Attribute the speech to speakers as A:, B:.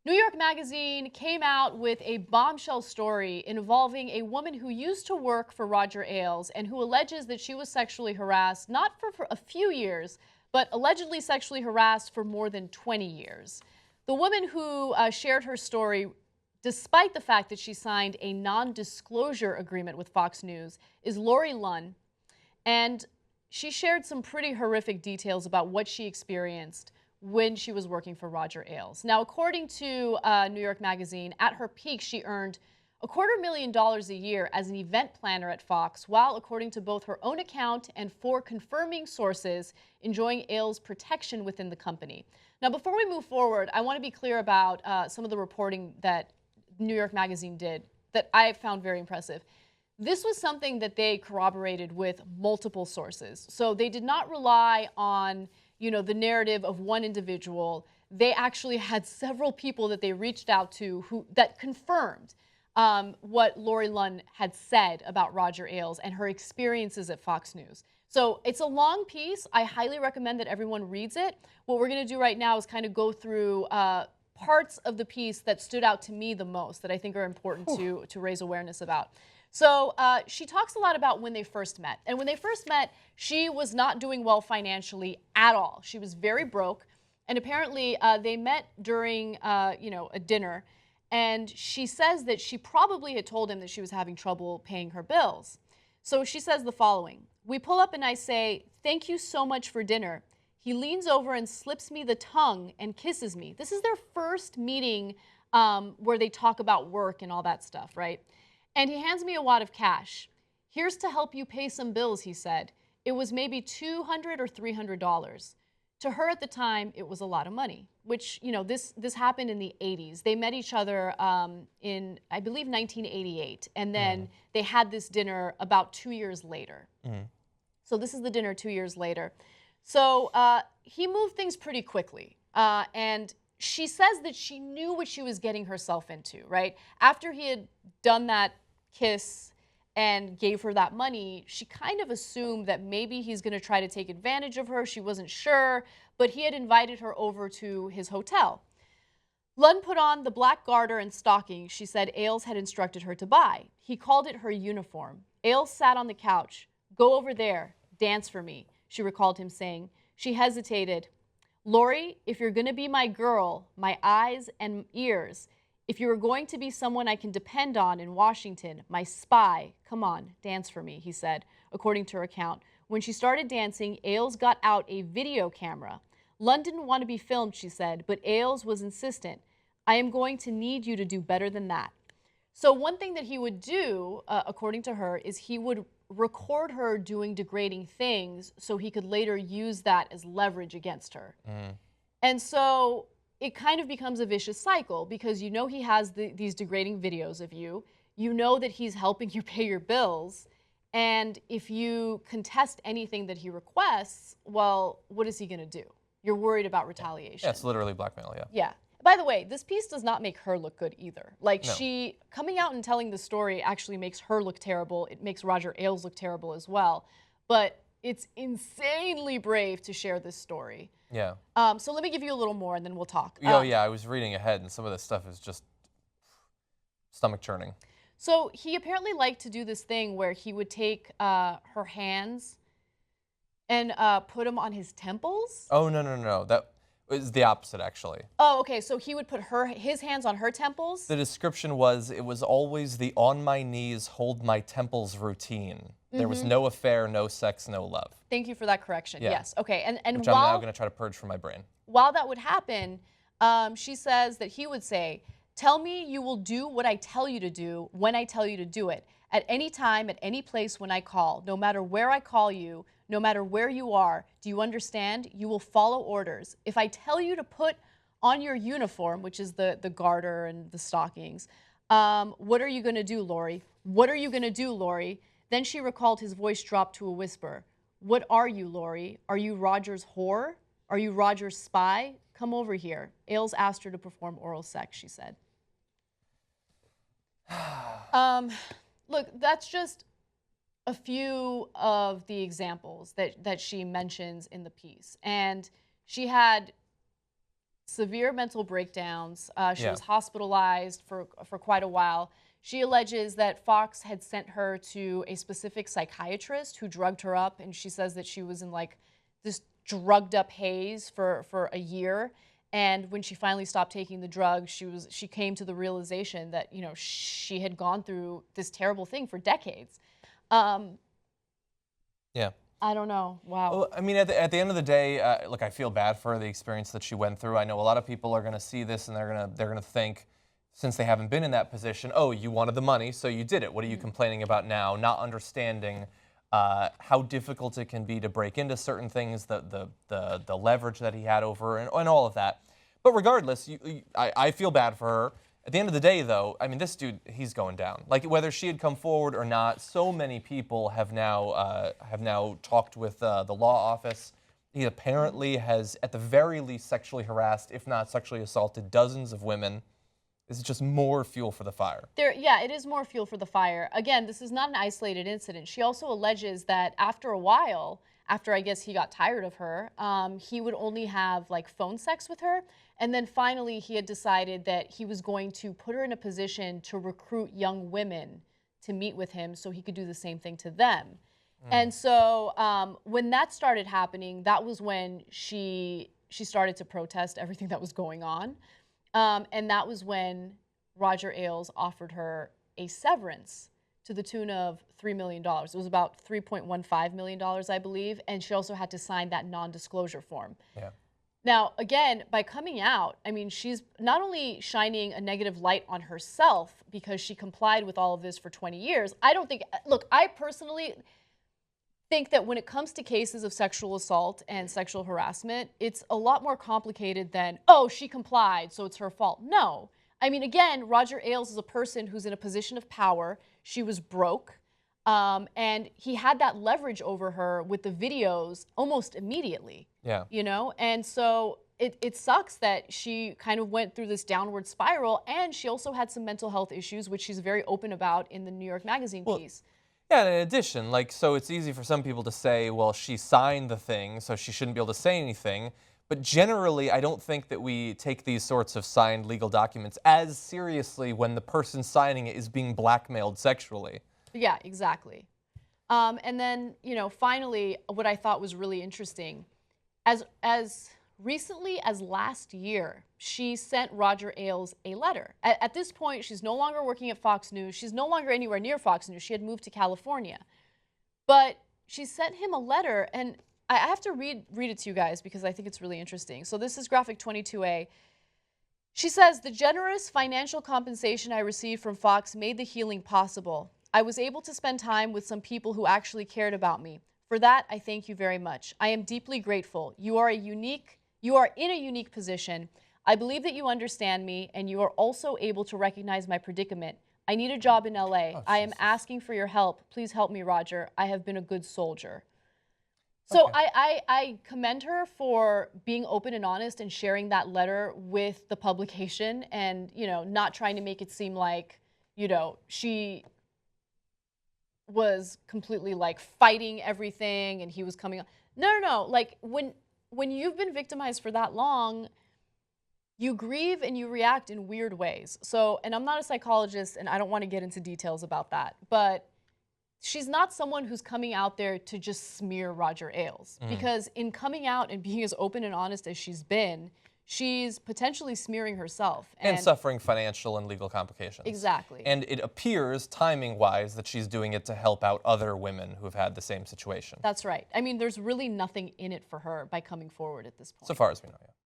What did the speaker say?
A: New York Magazine came out with a bombshell story involving a woman who used to work for Roger Ailes and who alleges that she was sexually harassed, not for a few years, but allegedly sexually harassed for more than 20 years. The woman who shared her story, despite the fact that she signed a non-disclosure agreement with Fox News, is Laurie Luhn. And she shared some pretty horrific details about what she experienced when she was working for Roger Ailes. Now, according to New York Magazine, at her peak, she earned $250,000 a year as an event planner at Fox, while, according to both her own account and 4 confirming sources, enjoying Ailes' protection within the company. Now, before we move forward, I want to be clear about some of the reporting that New York Magazine did that I found very impressive. This was something that they corroborated with multiple sources. So they did not rely on the narrative of one individual. They actually had several people that they reached out to that confirmed what Laurie Luhn had said about Roger Ailes and her experiences at Fox News. So it's a long piece. I highly recommend that everyone reads it. What we're going to do right now is kind of go through parts of the piece that stood out to me the most, that I think are important to raise awareness about. So she talks a lot about when they first met. And when they first met, she was not doing well financially at all. She was very broke. And apparently they met during a dinner. And she says that she probably had told him that she was having trouble paying her bills. So she says the following. We pull up and I say, "Thank you so much for dinner." He leans over and slips me the tongue and kisses me. This is their first meeting where they talk about work and all that stuff, right? And he hands me a wad of cash. "Here's to help you pay some bills," he said. It was maybe $200 or $300. To her at the time, it was a lot of money, which, this happened in the 80s. They met each other in, I believe, 1988. And then they had this dinner about 2 years later. So this is the dinner 2 years later. So he moved things pretty quickly. And she says that she knew what she was getting herself into, right? After he had done that kiss and gave her that money, she kind of assumed that maybe he's going to try to take advantage of her. She wasn't sure, but he had invited her over to his hotel. Luhn put on the black garter and stockings she said Ailes had instructed her to buy. He called it her uniform. Ailes sat on the couch. "Go over there, dance for me," she recalled him saying. She hesitated. "Laurie, if you're going to be my girl, my eyes and ears, if you are going to be someone I can depend on in Washington, my spy, come on, dance for me," he said, according to her account. When she started dancing, Ailes got out a video camera. Luhn didn't want to be filmed, she said, but Ailes was insistent. "I am going to need you to do better than that." So one thing that he would do, according to her, is he would record her doing degrading things so he could later use that as leverage against her. And so it kind of becomes a vicious cycle because he has these degrading videos of you. You know that he's helping you pay your bills. And if you contest anything that he requests, well, what is he going to do? You're worried about retaliation.
B: Yeah, it's literally blackmail, yeah.
A: Yeah. By the way, this piece does not make her look good either. Like,
B: No.
A: she coming out and telling the story actually makes her look terrible. It makes Roger Ailes look terrible as well. But it's insanely brave to share this story.
B: Yeah.
A: So let me give you a little more and then we'll talk.
B: Oh, yeah, I was reading ahead and some of this stuff is just stomach churning.
A: So he apparently liked to do this thing where he would take her hands and put them on his temples.
B: Oh, no. That was the opposite, actually.
A: Oh, okay. So he would put his hands on her temples?
B: The description was, it was always the on my knees, hold my temples routine. There was no affair, no sex, no love.
A: Thank you for that correction.
B: Yeah.
A: Yes. Okay. And
B: Which I'm now going to try to purge from my brain.
A: While that would happen, she says that he would say, "Tell me you will do what I tell you to do when I tell you to do it. At any time, at any place when I call, no matter where I call you, no matter where you are. Do you understand? You will follow orders. If I tell you to put on your uniform," which is the garter and the stockings, "what are you going to do, Laurie? What are you going to do, Laurie?" Then she recalled his voice dropped to a whisper. "What are you, Laurie? Are you Roger's whore? Are you Roger's spy? Come over here." Ailes asked her to perform oral sex, she said. Look, that's just a few of the examples that she mentions in the piece. And she had severe mental breakdowns. She
B: Yeah.
A: was hospitalized for quite a while. She alleges that Fox had sent her to a specific psychiatrist who drugged her up, and she says that she was in like this drugged up haze for a year. And when she finally stopped taking the drug, she came to the realization that, you know, she had gone through this terrible thing for decades.
B: Yeah.
A: I don't know. Wow.
B: Well, I mean, at the end of the day, look, I feel bad for the experience that she went through. I know a lot of people are going to see this and they're gonna think, since they haven't been in that position, oh, you wanted the money, so you did it. What are you complaining about now? Not understanding how difficult it can be to break into certain things, the leverage that he had over her, and all of that. But regardless, I feel bad for her. At the end of the day, though, I mean, this dude, he's going down. Like, whether she had come forward or not, so many people have now talked with the law office. He apparently has, at the very least, sexually harassed, if not sexually assaulted, dozens of women. This is just more fuel for the fire.
A: Yeah, it is more fuel for the fire. Again, this is not an isolated incident. She also alleges that after a while, after I guess he got tired of her, he would only have like phone sex with her. And then finally he had decided that he was going to put her in a position to recruit young women to meet with him so he could do the same thing to them. And so when that started happening, that was when she started to protest everything that was going on. And that was when Roger Ailes offered her a severance to the tune of $3 million. It was about $3.15 million, I believe. And she also had to sign that non-disclosure form.
B: Yeah.
A: Now, again, by coming out, I mean, she's not only shining a negative light on herself because she complied with all of this for 20 years. I don't think, look, I personally think that when it comes to cases of sexual assault and sexual harassment, it's a lot more complicated than, oh, she complied, so it's her fault. No. I mean, again, Roger Ailes is a person who's in a position of power. She was broke, and he had that leverage over her with the videos almost immediately.
B: Yeah.
A: You know? And so it sucks that she kind of went through this downward spiral, and she also had some mental health issues, which she's very open about in the New York Magazine piece.
B: Yeah, and in addition, like, so it's easy for some people to say, well, she signed the thing, so she shouldn't be able to say anything. But generally, I don't think that we take these sorts of signed legal documents as seriously when the person signing it is being blackmailed sexually.
A: Yeah, exactly. And then, you know, finally, what I thought was really interesting, as recently as last year, she sent Roger Ailes a letter. At this point, she's no longer working at Fox News. She's no longer anywhere near Fox News. She had moved to California. But she sent him a letter, and I have to read it to you guys because I think it's really interesting. So this is graphic 22A. She says, "The generous financial compensation I received from Fox made the healing possible. I was able to spend time with some people who actually cared about me. For that, I thank you very much. I am deeply grateful. You are in a unique position. I believe that you understand me, and you are also able to recognize my predicament. I need a job in LA. I am asking for your help. Please help me, Roger. I have been a good soldier." So
B: Okay.
A: I commend her for being open and honest and sharing that letter with the publication and, you know, not trying to make it seem like, you know, she was completely like fighting everything and he was coming on. No. Like when you've been victimized for that long, you grieve and you react in weird ways. So, and I'm not a psychologist and I don't want to get into details about that, but she's not someone who's coming out there to just smear Roger Ailes, because in coming out and being as open and honest as she's been, she's potentially smearing herself.
B: And suffering financial and legal complications.
A: Exactly.
B: And it appears, timing-wise, that she's doing it to help out other women who have had the same situation.
A: That's right. I mean, there's really nothing in it for her by coming forward at this point.
B: So far as we know, yeah.